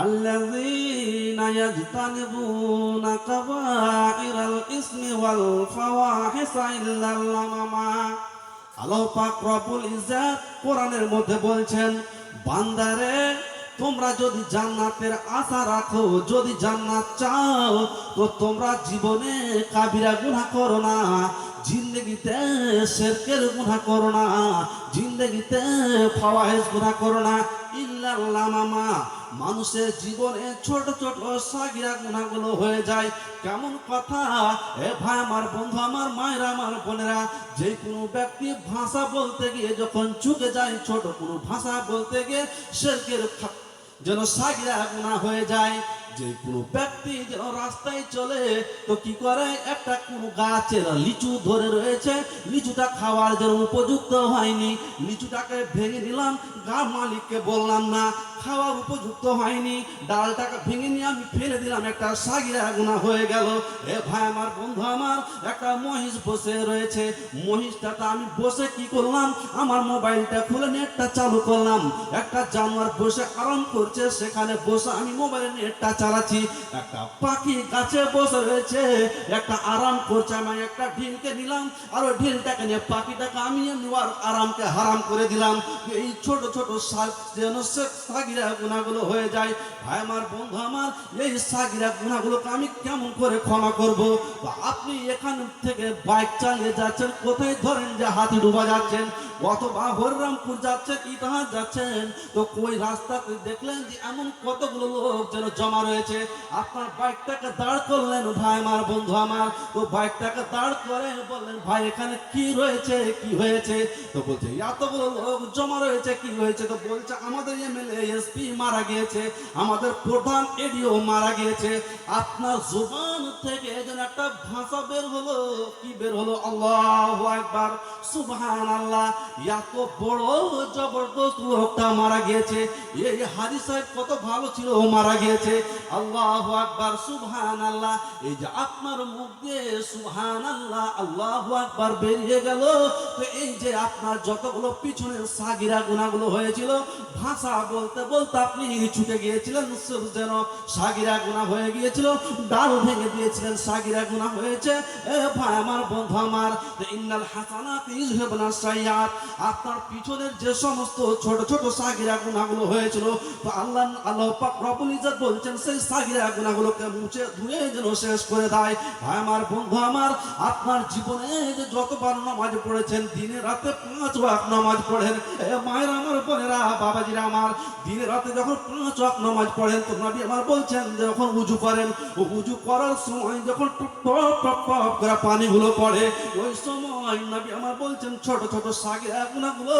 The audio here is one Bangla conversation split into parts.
আল্লাযীনা ইয়াজতানিবুনা কাবাইরাল ইসমি ওয়াল ফাওয়াহিশা ইল্লাল লামামা। আল্লাহ পাক রব্বুল ইজ্জত কোরআনের মধ্যে বলছেন, বান্দারে তোমরা যদি জান্নাতের আশা রাখো, যদি জান্নাত চাও, তো তোমরা জীবনে কাবিরা গুনাহ করো না, জিন্দেগিতে শিরকের গুনাহ করো না, জিন্দেগিতে ফাওয়াহিশ গুনাহ করো না। ইল্লাল লামামা, মানুষের জীবনে ছোট ছোট সাগিরা গুনাহগুলো হয়ে যায়। কেমন কথা এ ভাই আমার, বন্ধু আমার, মায়েরা আমার, বোনেরা, যে কোনো ব্যক্তি ভাষা বলতে গিয়ে যখন চুকে যায়, ছোট কোনো ভাষা বলতে গিয়ে শিরকের যেন সাগিরা গুনাহ হয়ে যায়। যে কোনো ব্যক্তি যেন রাস্তায় চলে তো কি করে, একটা কোনো গাছের লিচু ধরে রয়েছে, লিচুটা খাওয়ার যেন উপযুক্ত হয়নি, লিচুটাকে ভেঙে নিলাম, গাছ মালিককে বললাম না, খাওয়ার উপযুক্ত হয়নি, ডালটাকে ভেঙে নিয়ে আমি ফেলে দিলাম, একটা সাগিরা গুনাহ হয়ে গেল। এ ভাই আমার, বন্ধু আমার, একটা মহিষ বসে রয়েছে, মহিষটাতে আমি বসে কি করলাম, আমার মোবাইলটা খুলে নেটটা চালু করলাম, একটা জানোয়ার বসে আরাম করছে, সেখানে বসে আমি মোবাইলের নেটটা চালাচ্ছি। একটা পাখি গাছে বসে রয়েছে, একটা আরাম করছে, আমি একটা ঢিলকে নিলাম, আর ওই ঢিলটাকে নিয়ে পাখিটাকে আমি নেওয়ার আরামকে হারাম করে দিলাম। এই ছোট ছোট যেন সাগিরা গুনাহগুলো হয়ে যায়। ভাই আমার, বন্ধু আমার, এই সাগিরা গুনাহগুলোকে আমি কেমন করে ক্ষমা করব? আপনি এখান থেকে বাইক চালিয়ে যাচ্ছেন, কোথায় ধরেন যে হাতিডুবা যাচ্ছেন, অথবা হরিরামপুর যাচ্ছেন, ইটাহার যাচ্ছেন, তো ওই রাস্তাতে দেখলেন যে এমন কতগুলো লোক যেন জমা রয়েছে, আপনার বাইকটাকে দাঁড় করলেন, ভাই আমার, বন্ধু আমার, তো বাইকটাকে দাঁড় করে বললেন, ভাই এখানে কি রয়েছে, কি হয়েছে? তো বলছে এতগুলো লোক জমা রয়েছে, কি হয়েছে? তো বলছে আমাদের এমএলএ এসপি মারা গিয়েছে, আমাদের প্রধান এডিও মারা গিয়েছে। আপনার জবান থেকে যেন একটা ভাষা বের হলো, কি বের হলো? আল্লাহু আকবার, সুবহানাল্লাহ। এত বড় জবরদস্ত লোকটা মারা গিয়েছে, এই হাজী সাহেব কত ভালো ছিল, ও মারা গিয়েছে। আল্লাহু আকবার, সুবহানাল্লাহ। এই যে আপনার মুখ দিয়ে সুবহানাল্লাহ, আল্লাহু আকবার বেরিয়ে গেল, তো এই যে আপনার যতগুলো পিছনের সাগিরা গুনাহগুলো হয়েছিল, ভাষা বলতে বলতে আপনি ছুটে গিয়েছিলেন, যেন সাগিরা গুনাহ হয়ে গিয়েছিল, ডাল ভেঙে দিয়েছিলেন, সাগিরা গুনাহ হয়েছে। এ ভাই আমার, বন্ধু আমার, ইন্নাল হাসানাত ইযহিবনা সাইয়্যাত, আপনার পিছনের যে সমস্ত ছোট ছোট সাগিরা গুনাহগুলো হয়েছিল, তো আল্লাহ পাক রব্বুল ইজ্জত বলছেন সেই সাগিরা গুনাহগুলোকে মুছে ধুয়ে যেন শেষ করে দেয়। ভাই আমার, বন্ধু আমার, আপনার জীবনে যে যতবার নামাজ পড়েছেন, দিনে রাতে 5 ওয়াক্ত নামাজ পড়েন, এ মায়ের আমার, বোনেরা, বাবাজিরা আমার, দিনে রাতে যখন 5 ওয়াক্ত নামাজ পড়েন, তো নবী আমার বলছেন যখন উযু করেন, ও উযু করার সময় যখন টপ টপ টপ টপ করে পানিগুলো পড়ে, ওই সময় নবী আমার বলছেন ছোট ছোট সাগিরা গুনাহগুলো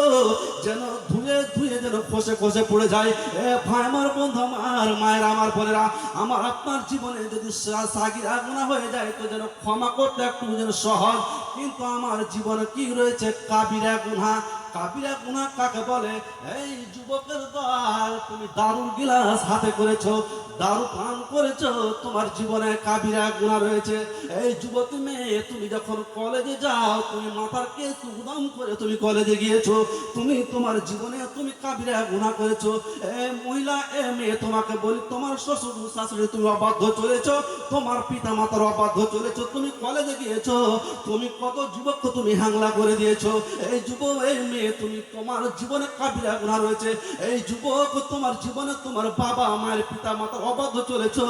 যেন ধুয়ে ধুয়ে যেন খসে খসে পড়ে যায়। এ ভাই আমার, বন্ধু আমার, মায়ের আমার, বোনেরা আমার, আপনার জীবনে যদি সাগিরা গুনাহ হয়ে যায়, তো যেন ক্ষমা করতে একটু যেন সহজ, কিন্তু আমার জীবনে কি রয়েছে? কাবিরা গুনাহ। কাবিরা গুনাহ কাকে বলে? এই যুবকের দল, তুমি দারুর গিলাস হাতে করেছো, দারু পান করেছো, তোমার জীবনে কাবিরা গুনাহ রয়েছে। এই যুবতী মেয়ে, তুমি যখন কলেজে যাও, তুমি মাথার কেস উদাম করে তুমি কলেজে গিয়েছো, তুমি তোমার জীবনে তুমি কাবিরা গুনাহ করেছো। এ মহিলা, এ মেয়ে, তোমাকে বলি, তোমার শ্বশুর শাশুড়ি তুমি অবাধ্য চলেছো, তোমার পিতা মাতার অবাধ্য চলেছো, তুমি কলেজে গিয়েছো, তুমি কত যুবককে তুমি হাংলা করে দিয়েছো। এই যুবক, এই মেয়ে, তুমি তোমার জীবনে কাবিরা গুনাহ রয়েছে। এই যুবক, তোমার জীবনে তোমার বাবা মায়ের পিতা মাতার অবাধ্য চলেছো,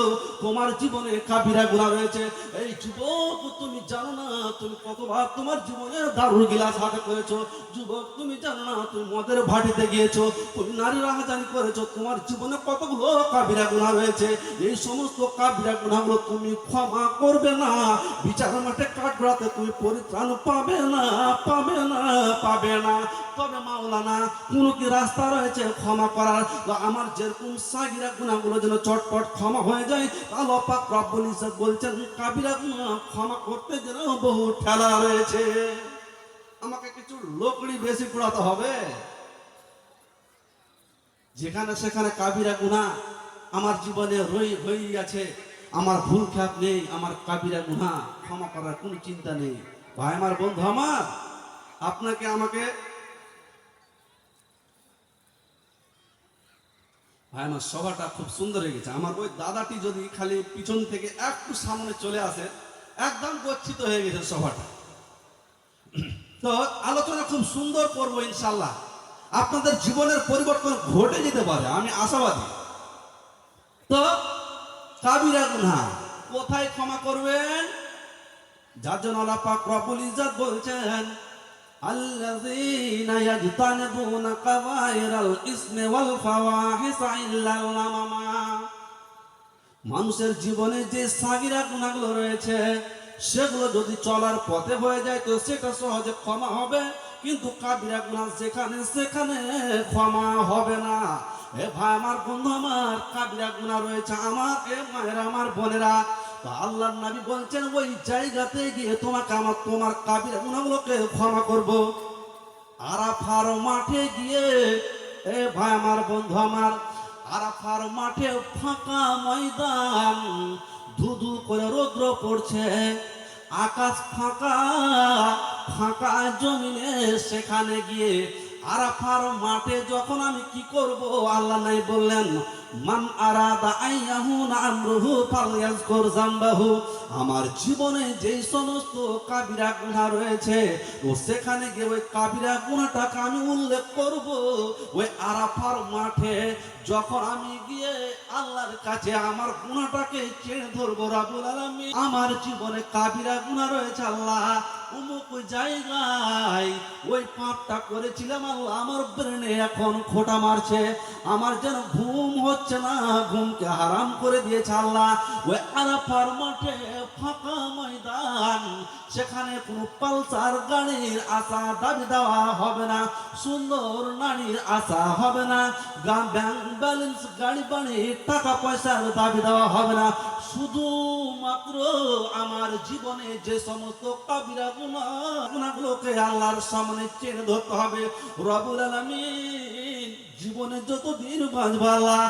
তোমার জীবনে কাবিরা গুনাহ রয়েছে। এই যুবক, তুমি জানো না তুমি কতবার তোমার জীবনে দারুর গিলাস হাতে করেছো। যুবক, তুমি জানো না তুমি মদের ভাটিতে গিয়েছো, তুমি নারী রাহাজানি করেছো, তোমার জীবনে কতগুলো কাবিরা গুনাহ রয়েছে। এই সমস্ত কাবিরা গুনাহগুলো তুমি ক্ষমা করবে না, বিচার মাঠে কাঠগড়াতে তুমি পরিত্রাণ পাবে না, পাবে না, পাবে না। তবে মাওলানা, কোনো কি রাস্তা রয়েছে ক্ষমা করার? তো আমার যেরকম সাগিরা গুনাহগুলো যেন চটপট ক্ষমা হয়ে যায়, আল্লাহ পাক রব্বুল ইজ্জত বলছেন কাবিরা গুনাহ ক্ষমা করতে যেন বহু ঠেলা রয়েছে। আমাকে কিছু লোকড়ি বেশি পোড়াতে হবে, যেখানে সেখানে কাবিরা গুনাহ আমার জীবনে রই আছে, আমার ভুল খাপ নেই, আমার কাবিরা গুনাহ ক্ষমা করার কোনো চিন্তা নেই। ভাই আমার, বন্ধু আমার, আপনাকে আমাকে ভাই আমার সভাটা খুব সুন্দর হয়ে গেছে। আমার ওই দাদাটি যদি খালি পিছন থেকে একটু সামনে চলে আসে, একদম গচ্ছিত হয়ে গেছে সভাটা। তো আলোচনা খুব সুন্দর করবো ইনশাল্লাহ। আপনাদের জীবনের পরিবর্তন ঘটে যেতে পারে, আমি আশাবাদী। তো কাবিরা গুনাহ কোথায় ক্ষমা করবেন? যার জন্য আল্লাহ পাক রব্বুল ইজ্জত বলছেন, আল্লাযীনা ইয়াজতানিবুনা কাবায়িরাল ইসমি ওয়াল ফাওয়াহিশা ইল্লাল লামামা। মানুষের জীবনে যে সাগীরা গুনাহগুলো রয়েছে সেগুলো যদি চলার পথে হয়ে যায় তো সেটা সহজে ক্ষমা হবে, কিন্তু কাবিরা গুনাহ যেখানে সেখানে ক্ষমা হবে না। এ ভাই আমার, বন্ধু আমার, কাবিরা গুনাহ রয়েছে আমার, এ মায়েরা আমার, বোনেরা। তো আল্লাহর নবী বলছেন ওই জায়গাতে গিয়ে তোমার কাবিরা গুনাহগুলোকে ক্ষমা করব। আরাফার মাঠে গিয়ে, এ ভাই আমার, বন্ধু আমার, আরাফার মাঠে ফাঁকা ময়দান, ধুধু করে রৌদ্র পড়ছে, আকাশ ফাঁকা, ফাঁকা জমিনে সেখানে গিয়ে আরাফার মাঠে যখন আমি কি করব, আল্লাহ নাই বললেন, মান আরাদা আইয়াহুনা আমরুহু ফালইয়াজকুর যামবাহু। আমার জীবনে যেই সমস্ত কাবিরা গুনাহ রয়েছে ও সেখানে গিয়ে ওই কাবিরা গুনাহটাকে আমি উল্লেখ করব। ওই আরাফার মাঠে যখন আমি গিয়ে আল্লাহর কাছে আমার গুনাহটাকে চেয়ে ধরবো, রাব্বুল আলামিন আমার জীবনে কাবিরা গুনাহ রয়েছে আল্লাহ, অমুক জায়গায় ওই পাপটা করেছিলাম আল্লাহ, আমার ব্রেনে এখন খোঁটা মারছে, আমার যেন ঘুম হচ্ছে না, ঘুমকে হারাম করে দিয়েছে আল্লাহ। ওই আরাফার মাঠে ফাঁকা ময়দান, সেখানে কোনো পালসার গাড়ির আশা দাবি দেওয়া হবে না, সুন্দর নারীর আশা হবে না, ব্যাংক ব্যালেন্স, গাড়ি বাড়ি, টাকা পয়সার দাবি দেওয়া হবে না। শুধুমাত্র আমার জীবনে যে সমস্ত কাবিরা গুনাহগুলোকে আল্লাহর সামনে চেনে ধরতে হবে। রব্বুল আলামিন জীবনে যতদিন বাঁচবো আল্লাহ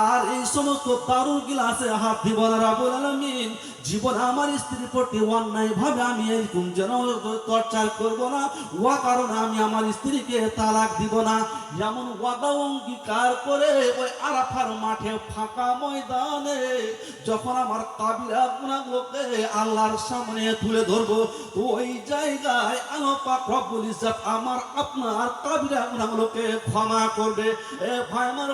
আর এই সমস্ত দারুর গিলাসে হাত দিব না। রব্বুল আলামিন জীবন আমার স্ত্রীর প্রতি অন্যায় ভাবে আমি এরকম যেন টর্চার করবো না, ওয়া কারণে আমি আমার স্ত্রীকে তালাক দিব না, যেমন ওয়াদা অঙ্গীকার করে ওই আরাফার মাঠে ফাঁকা ময়দানে যখন আমার কাবিরা গুনাহগুলোকে আল্লাহর সামনে তুলে ধরবো, তো ওই জায়গায় আল্লাহ পাক রব্বুল ইজ্জত আমার আপনার কাবিরা গুনাহগুলোকে ক্ষমা করবে। এ ভাই আমার